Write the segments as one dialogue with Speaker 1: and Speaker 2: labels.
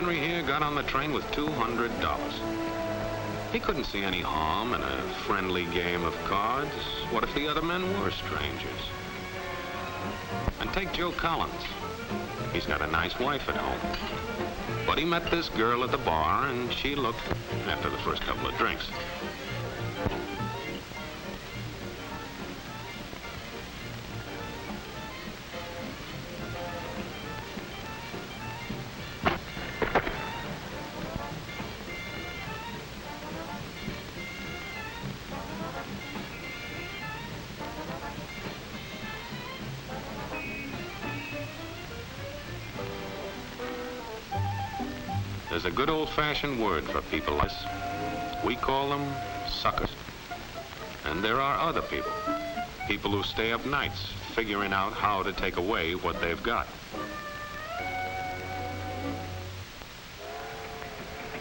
Speaker 1: Henry here got on the train with $200. He couldn't see any harm in a friendly game of cards. What if the other men were strangers? And take Joe Collins. He's got a nice wife at home. But he met this girl at the bar, and she looked after the first couple of drinks. There's a good old-fashioned word for people like this. We call them suckers. And there are other people. People who stay up nights figuring out how to take away what they've got.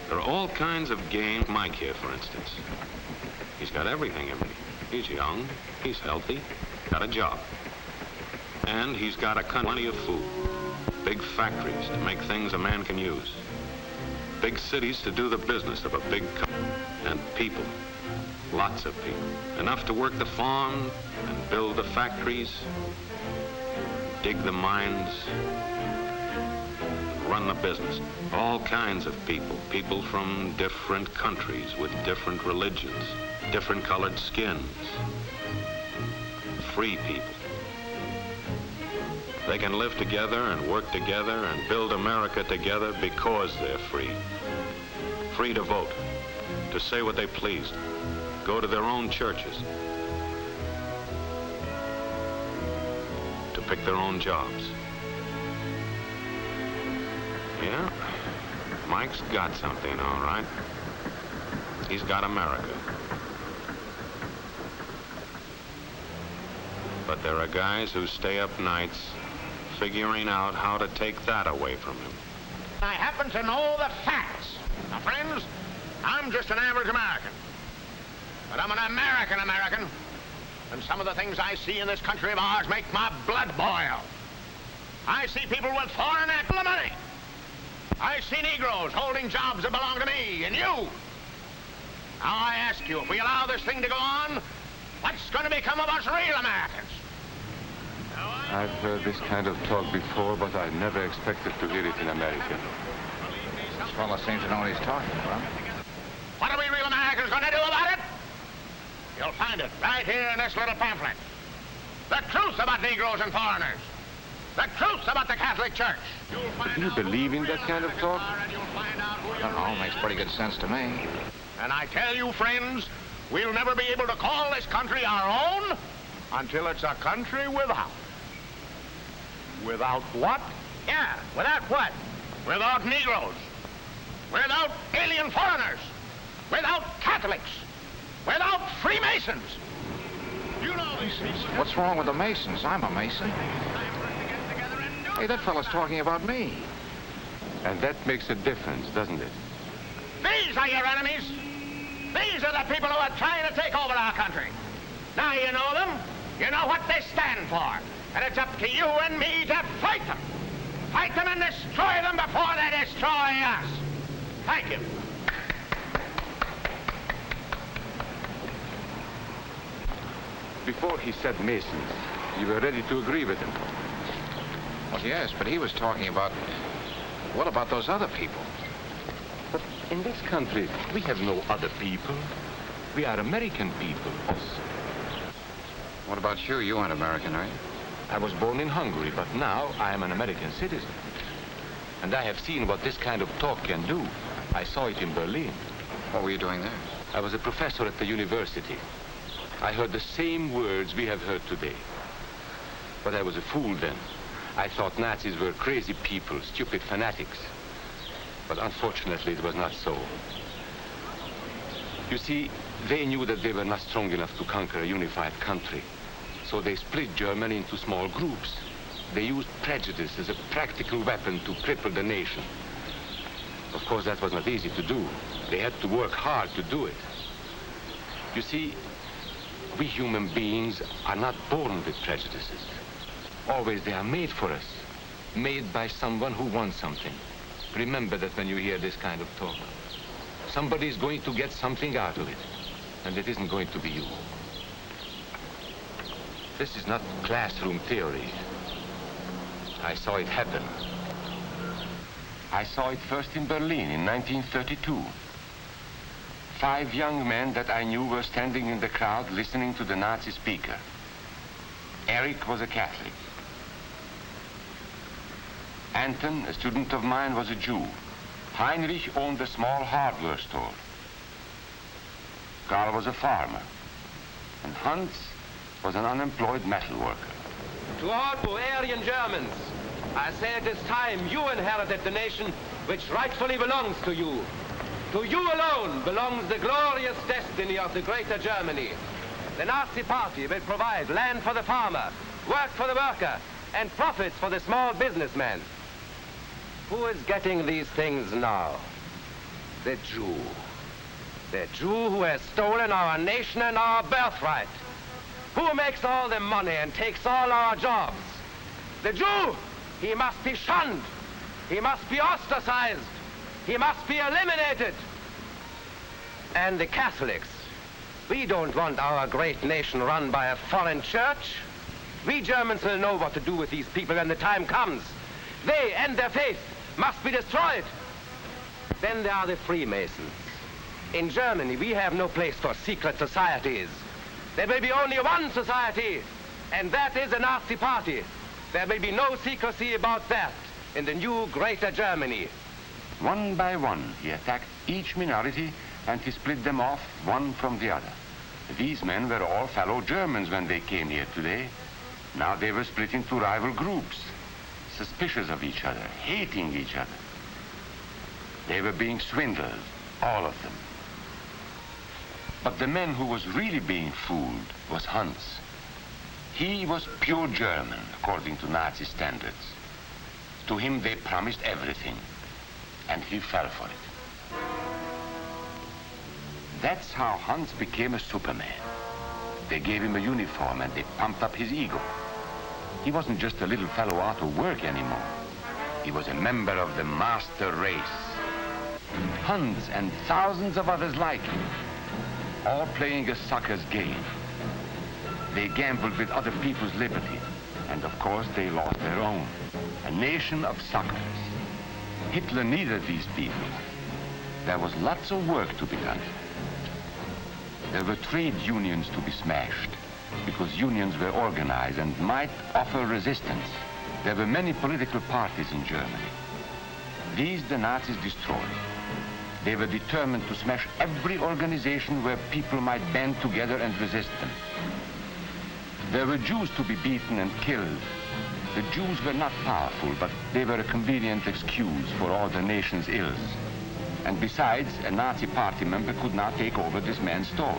Speaker 1: There are all kinds of games. Mike here, for instance. He's got everything in me. He's young, he's healthy, got a job. And he's got plenty of food. Big factories to make things a man can use. Big cities to do the business of a big company. And people, lots of people. Enough to work the farm and build the factories, dig the mines, run the business. All kinds of people. People from different countries with different religions, different colored skins. Free people. They can live together and work together and build America together because they're free. Free to vote, to say what they please, go to their own churches, to pick their own jobs. Yeah, Mike's got something, all right. He's got America. But there are guys who stay up nights figuring out how to take that away from him.
Speaker 2: I happen to know the facts. Now, friends, I'm just an average American. But I'm an American. And some of the things I see in this country of ours make my blood boil. I see people with foreign money. I see Negroes holding jobs that belong to me and you. Now, I ask you, if we allow this thing to go on, what's going to become of us real Americans?
Speaker 3: I've heard this kind of talk before, but I never expected to hear it in America.
Speaker 4: This fellow seems to know what he's talking about.
Speaker 2: What are we real Americans going to do about it? You'll find it right here in this little pamphlet. The truth about Negroes and foreigners. The truth about the Catholic Church.
Speaker 3: Do you believe in that kind of talk?
Speaker 4: I don't know, makes pretty good sense to me.
Speaker 2: And I tell you, friends, we'll never be able to call this country our own until it's a country without. Without what? Yeah, without what? Without Negroes. Without alien foreigners. Without Catholics. Without Freemasons. You know these things.
Speaker 4: What's wrong with the Masons? I'm a Mason. Hey, that fellow's talking about me.
Speaker 3: And that makes a difference, doesn't it?
Speaker 2: These are your enemies. These are the people who are trying to take over our country. Now you know them. You know what they stand for. And it's up to you and me to fight them. Fight them and destroy them before they destroy us. Thank you.
Speaker 3: Before he said Masons, you were ready to agree with him.
Speaker 4: Well, yes, but he was talking about... What about those other people?
Speaker 3: But in this country, we have no other people. We are American people.
Speaker 4: What about you? You aren't American, are you?
Speaker 3: I was born in Hungary, but now I am an American citizen. And I have seen what this kind of talk can do. I saw it in Berlin.
Speaker 4: What were you doing there?
Speaker 3: I was a professor at the university. I heard the same words we have heard today. But I was a fool then. I thought Nazis were crazy people, stupid fanatics. But unfortunately, it was not so. You see, they knew that they were not strong enough to conquer a unified country. So they split Germany into small groups. They used prejudice as a practical weapon to cripple the nation. Of course, that was not easy to do. They had to work hard to do it. You see, we human beings are not born with prejudices. Always they are made for us, made by someone who wants something. remember that when you hear this kind of talk. Somebody's going to get something out of it, and it isn't going to be you. This is not classroom theory. I saw it happen. I saw it first in Berlin in 1932. 5 young men that I knew were standing in the crowd listening to the Nazi speaker. Eric was a Catholic. Anton, a student of mine, was a Jew. Heinrich owned a small hardware store. Karl was a farmer. And Hans was an unemployed metal worker.
Speaker 5: To all Bavarian Germans, I say it is time you inherited the nation which rightfully belongs to you. To you alone belongs the glorious destiny of the greater Germany. The Nazi Party will provide land for the farmer, work for the worker, and profits for the small businessman. Who is getting these things now? The Jew. The Jew who has stolen our nation and our birthright. Who makes all the money and takes all our jobs? The Jew! He must be shunned. He must be ostracized. He must be eliminated. And the Catholics. We don't want our great nation run by a foreign church. We Germans will know what to do with these people when the time comes. They and their faith must be destroyed. Then there are the Freemasons. In Germany, we have no place for secret societies. There will be only one society, and that is the Nazi Party. There will be no secrecy about that in the new greater Germany.
Speaker 3: One by one, he attacked each minority and he split them off one from the other. These men were all fellow Germans when they came here today. Now they were split into rival groups, suspicious of each other, hating each other. They were being swindled, all of them. But the man who was really being fooled was Hans. He was pure German, according to Nazi standards. To him they promised everything, and he fell for it. That's how Hans became a Superman. They gave him a uniform and they pumped up his ego. He wasn't just a little fellow out of work anymore. He was a member of the master race. Hans and thousands of others like him, all playing a sucker's game. They gambled with other people's liberty, and of course they lost their own. A nation of suckers. Hitler needed these people. There was lots of work to be done. There were trade unions to be smashed, because unions were organized and might offer resistance. There were many political parties in Germany. These the Nazis destroyed. They were determined to smash every organization where people might band together and resist them. There were Jews to be beaten and killed. The Jews were not powerful, but they were a convenient excuse for all the nation's ills. And besides, a Nazi party member could not take over this man's store.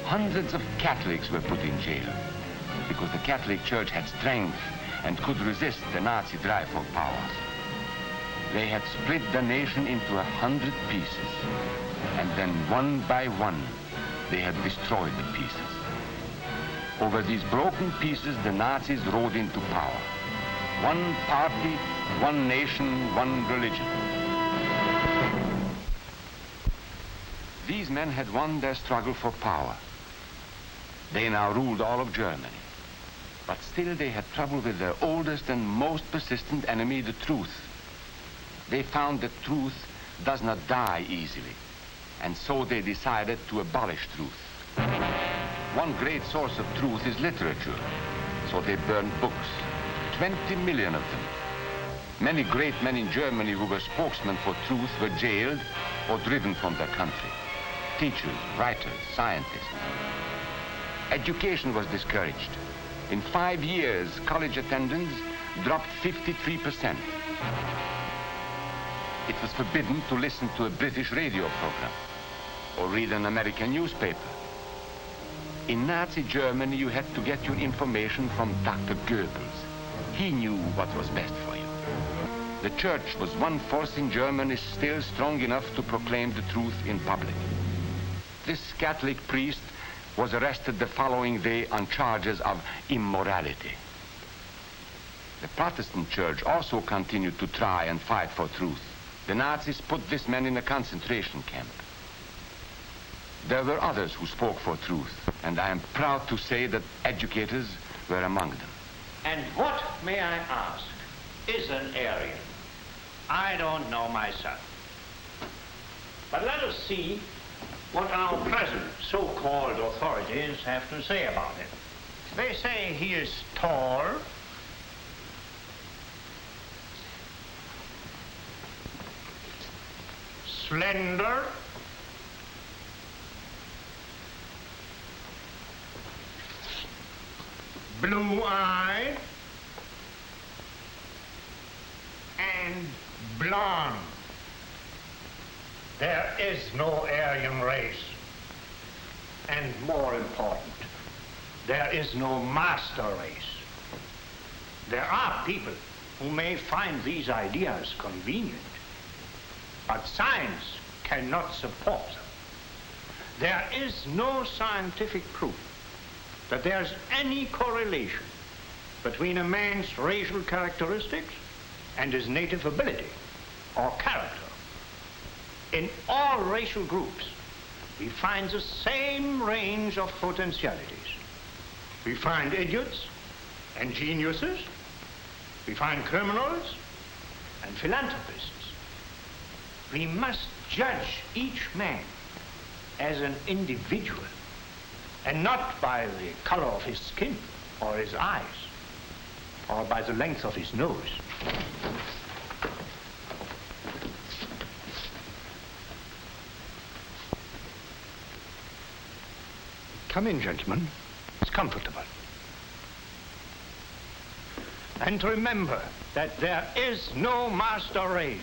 Speaker 3: Hundreds of Catholics were put in jail because the Catholic Church had strength and could resist the Nazi drive for power. They had split the nation into 100 pieces, and then one by one, they had destroyed the pieces. Over these broken pieces, the Nazis rode into power. One party, one nation, one religion. These men had won their struggle for power. They now ruled all of Germany. But still they had trouble with their oldest and most persistent enemy, the truth. They found that truth does not die easily, and so they decided to abolish truth. One great source of truth is literature, so they burned books, 20 million of them. Many great men in Germany who were spokesmen for truth were jailed or driven from their country. Teachers, writers, scientists. Education was discouraged. In 5 years, college attendance dropped 53%. It was forbidden to listen to a British radio program or read an American newspaper. In Nazi Germany, you had to get your information from Dr. Goebbels. He knew what was best for you. The church was one force in Germany still strong enough to proclaim the truth in public. This Catholic priest was arrested the following day on charges of immorality. The Protestant church also continued to try and fight for truth. The Nazis put this man in a concentration camp. There were others who spoke for truth, and I am proud to say that educators were among them.
Speaker 6: And what, may I ask, is an Aryan? I don't know myself. But let us see what our present so-called authorities have to say about him. They say he is tall, slender, blue-eyed, and blonde. There is no Aryan race. And more important, there is no master race. There are people who may find these ideas convenient, but science cannot support them. There is no scientific proof that there's any correlation between a man's racial characteristics and his native ability or character. In all racial groups, we find the same range of potentialities. We find idiots and geniuses. We find criminals and philanthropists. We must judge each man as an individual and not by the color of his skin or his eyes or by the length of his nose. Come in, gentlemen. It's comfortable. And remember that there is no master race.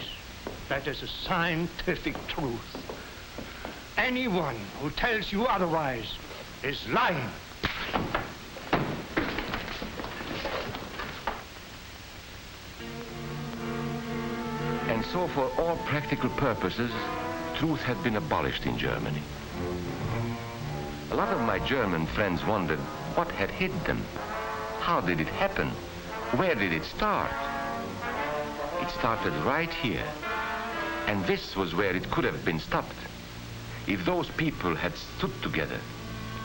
Speaker 6: That is a scientific truth. Anyone who tells you otherwise is lying.
Speaker 3: And so for all practical purposes, truth had been abolished in Germany. A lot of my German friends wondered what had hit them. How did it happen? Where did it start? It started right here. And this was where it could have been stopped. If those people had stood together,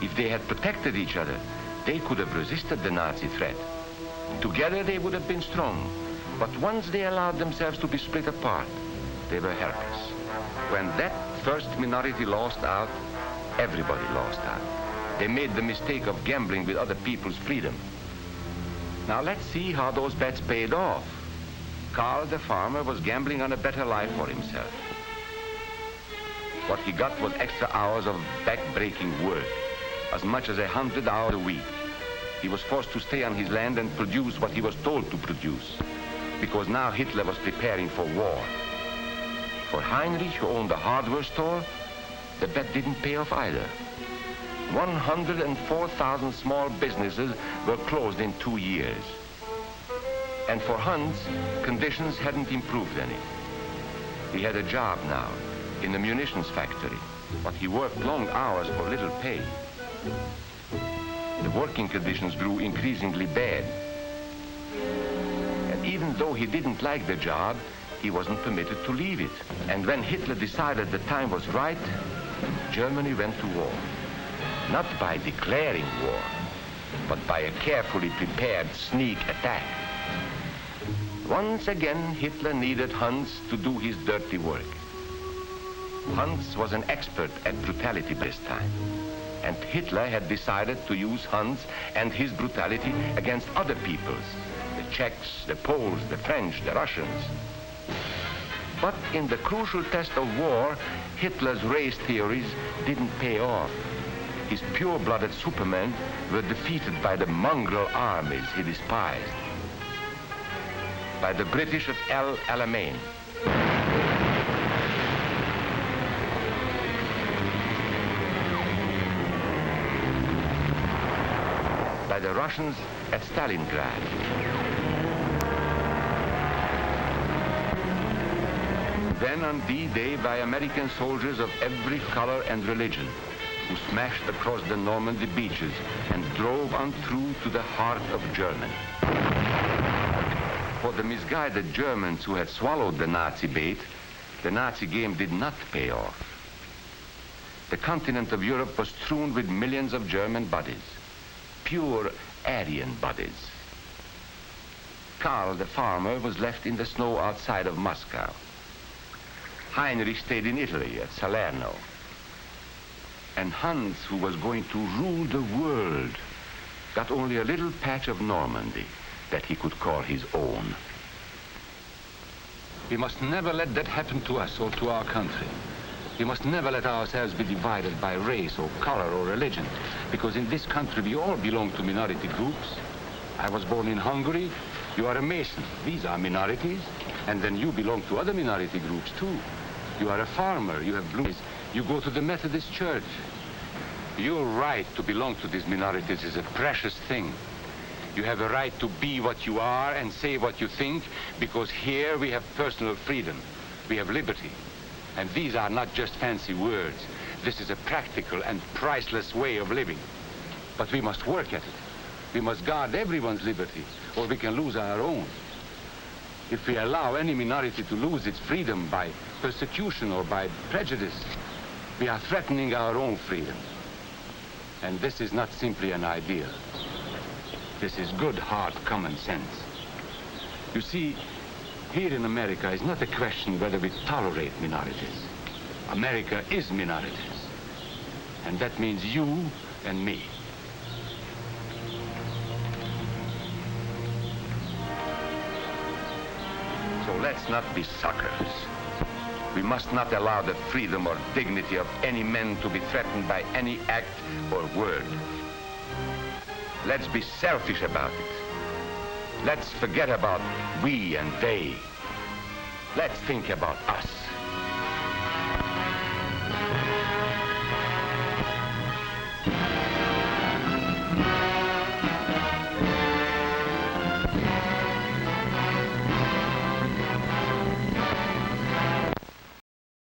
Speaker 3: if they had protected each other, they could have resisted the Nazi threat. Together they would have been strong. But once they allowed themselves to be split apart, they were helpless. When that first minority lost out, everybody lost out. They made the mistake of gambling with other people's freedom. Now let's see how those bets paid off. Karl the farmer was gambling on a better life for himself. What he got was extra hours of back-breaking work, as much as 100 hours a week. He was forced to stay on his land and produce what he was told to produce, because now Hitler was preparing for war. For Heinrich, who owned a hardware store, the bet didn't pay off either. 104,000 small businesses were closed in 2 years. And for Hans, conditions hadn't improved any. He had a job now in the munitions factory, but he worked long hours for little pay. The working conditions grew increasingly bad. And even though he didn't like the job, he wasn't permitted to leave it. And when Hitler decided the time was right, Germany went to war. Not by declaring war, but by a carefully prepared sneak attack. Once again, Hitler needed Hans to do his dirty work. Hans was an expert at brutality this time, and Hitler had decided to use Hans and his brutality against other peoples, the Czechs, the Poles, the French, the Russians. But in the crucial test of war, Hitler's race theories didn't pay off. His pure-blooded supermen were defeated by the mongrel armies he despised. By the British at El Alamein. By the Russians at Stalingrad. Then on D-Day by American soldiers of every color and religion, who smashed across the Normandy beaches and drove on through to the heart of Germany. For the misguided Germans who had swallowed the Nazi bait, the Nazi game did not pay off. The continent of Europe was strewn with millions of German bodies, pure Aryan bodies. Karl, the farmer, was left in the snow outside of Moscow. Heinrich stayed in Italy at Salerno. And Hans, who was going to rule the world, got only a little patch of Normandy that he could call his own. We must never let that happen to us or to our country. We must never let ourselves be divided by race or color or religion, because in this country we all belong to minority groups. I was born in Hungary. You are a Mason. These are minorities. And then you belong to other minority groups too. You are a farmer. You have blue. You go to the Methodist Church. Your right to belong to these minorities is a precious thing. You have a right to be what you are and say what you think, because here we have personal freedom. We have liberty. And these are not just fancy words. This is a practical and priceless way of living. But we must work at it. We must guard everyone's liberty, or we can lose our own. If we allow any minority to lose its freedom by persecution or by prejudice, we are threatening our own freedom. And this is not simply an idea. This is good, hard common sense. You see, here in America is not a question whether we tolerate minorities. America is minorities. And that means you and me. So let's not be suckers. We must not allow the freedom or dignity of any man to be threatened by any act or word. Let's be selfish about it. Let's forget about we and they. Let's think about us.